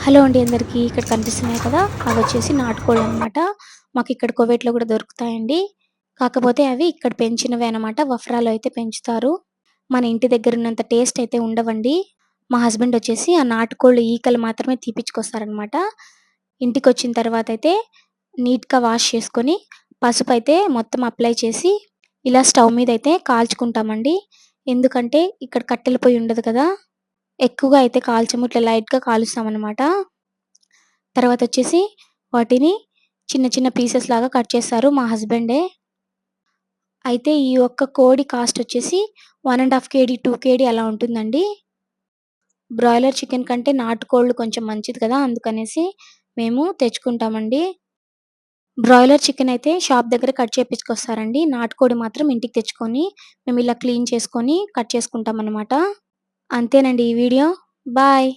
Hello అండి అందరికీ. ఇక్కడ కనిపిస్తున్నాయి కదా! అవొచ్చేసి నాటుకోళ్ళనమాట. మాకిక్కడ కువైట్‌లో గూడా దొరుకుతాయండి. కాకపోతే అవి ఇక్కడ పెంచినవే అనమాట. వఫ్రాలో అయితే పెంచుతారు. మన ఇంటి దగ్గరున్నంత టేస్ట్ అయితే ఉండవండి. మా హస్బెండ్ వచ్చేసి ఆ నాటుకోళ్ళు ఈకలు మాత్రమే తీపిచ్చుకొస్తారనమాట. ఇంటికొచ్చిన తర్వాతయితే నీట్‌గా వాష్ చేసుకొని, పసుపయితే మొత్తం అప్లై చేసి, ఇలా స్టవ్ మీదయితే కాల్చుకుంటామండి. ఎందుకంటే ఇక్కడ కట్టెల పొయ్యి ఉండదు కదా! ఎక్కువగా అయితే కాల్చము. ఇట్లా లైట్‌గా కాలుస్తామనమాట. తర్వాతొచ్చేసి వాటిని చిన్న చిన్న పీసెస్ లాగా కట్ చేస్తారు మా హస్బెండే. అయితే ఈ ఒక్క కోడి కాస్ట్ వచ్చేసి 1 ½ కేడీ, 2 కేడీ అలా ఉంటుందండి. బ్రాయిలర్ చికెన్ కంటే నాటుకోళ్ళు కొంచెం మంచిది కదా! అందుకనేసి మేము తెచ్చుకుంటామండి. బ్రాయిలర్ చికెన్ అయితే షాప్ దగ్గర కట్ చేపిచ్చుకొస్తారండి. నాటుకోడి మాత్రం ఇంటికి తెచ్చుకొని మేమిలా క్లీన్ చేసుకొని కట్ చేసుకుంటామనమాట. అంతేనండి ఈ వీడియో. బాయ్.